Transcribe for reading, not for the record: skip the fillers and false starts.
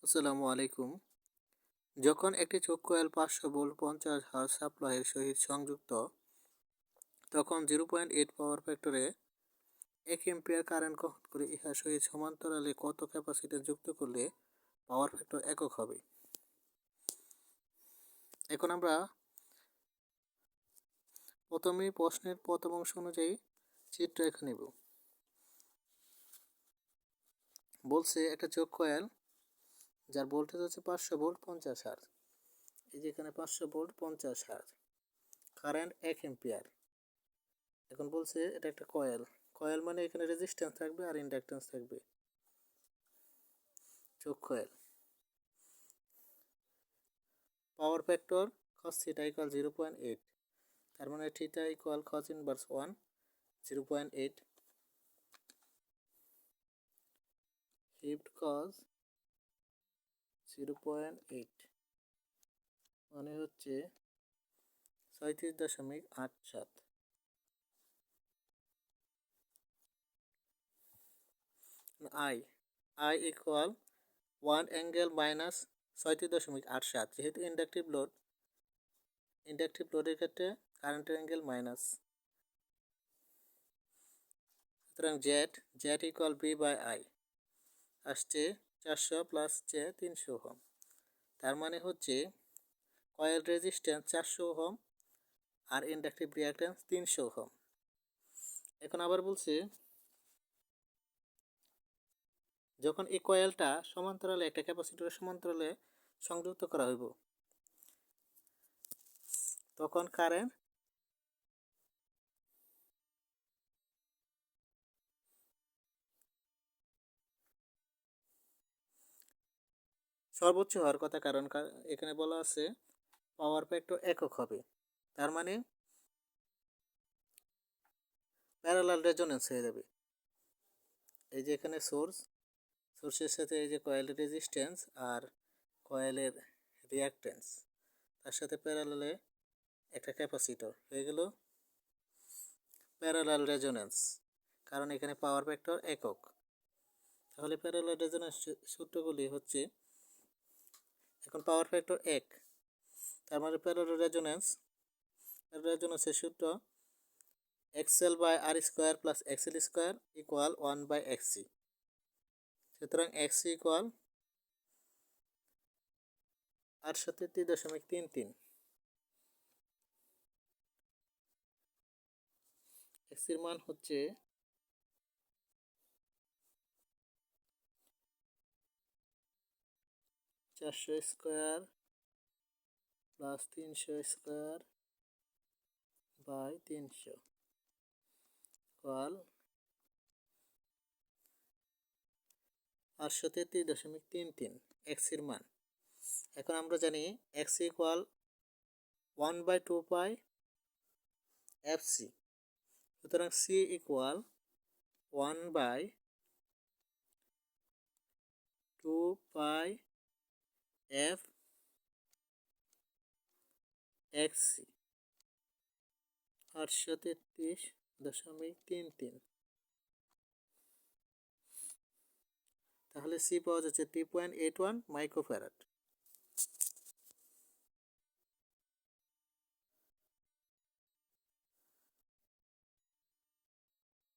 আসসালামু আলাইকুম। যখন একটি চোখ কয়েল 500 ভোল্ট 50 হার্জ সাপ্লাইয়ের সহিত সংযুক্ত, তখন 0.8 পাওয়ার ফ্যাক্টরে 1 এম্পিয়ার কারেন্ট গ্রহণ করে ইহার সহিত সমান্তরালে কত ক্যাপাসিটর যুক্ত করলে পাওয়ার ফ্যাক্টর একক হবে। এখন আমরা প্রথমেই প্রশ্নের প্রথম অংশ অনুযায়ী চিত্র এঁকে নেব। বলছে একটা চোখ কয়েল যার ভোল্টেজ হচ্ছে 500 ভোল্ট 50 হার্জ। এই যে এখানে 500 ভোল্ট 50 হার্জ, কারেন্ট 1 এম্পিয়ার। এখন বলছে এটা একটা কয়েল। কয়েল মানে এখানে রেজিস্ট্যান্স থাকবে আর ইন্ডাকট্যান্স থাকবে। Choke coil, power factor cos theta equal 0.8, তার মানে থিটা ইকুয়াল cos ইনভার্স 1 0.8 হিফট cos 0.8 মানে হচ্ছে 37.87। I I equal 1 angle minus 37.87, যেহেতু ইন্ডাকটিভ লোডের ক্ষেত্রে কারেন্টের অ্যাঙ্গেল মাইনাস। সুতরাং Z equal V by I আসছে 400 প্লাস জে 300 ওহম। তার মানে হচ্ছে কয়েল রেজিস্ট্যান্স 400 ওহম আর ইন্ডাকটিভ রিঅ্যাকট্যান্স 300 ওহম। এখন আবার বলছে যখন এই কয়েলটা সমান্তরালে একটা ক্যাপাসিটরের সমান্তরালে সংযুক্ত করা হইব, তখন কারেন্ট সর্বোচ্চ হওয়ার কথা, কারণ এখানে বলা আছে পাওয়ার ফ্যাক্টর একক হবে। তার মানে প্যারালাল রেজোনেন্স হয়ে যাবে। এই যে এখানে সোর্সের সাথে এই যে কয়েলের রেজিস্ট্যান্স আর কয়েলের রিঅ্যাকট্যান্স, তার সাথে প্যারালালে একটা ক্যাপাসিটর হয়ে গেল প্যারালাল রেজোনেন্স, কারণ এখানে পাওয়ার ফ্যাক্টর একক। তাহলে প্যারালাল রেজোনেন্স সূত্রগুলি হচ্ছে, এখন পাওয়ার ফ্যাক্টর 1, তার মানে প্যারালাল রেজোনেন্সের সূত্র XL by R square plus XL square equal 1 by XC. সুতরাং এক্সসি ইকুয়াল 68.33। এক্সির মান হচ্ছে 400 square plus 300 square by 300 equal 68.33 এক্সির মান। এখন আমরা জানি X equal 1 by 2 pi F C. সুতরাং C equal 1 by 2 pi F X C, 833.33। তাহলে সি পাওয়া যাচ্ছে 3.81 মাইক্রোফ্যারাড।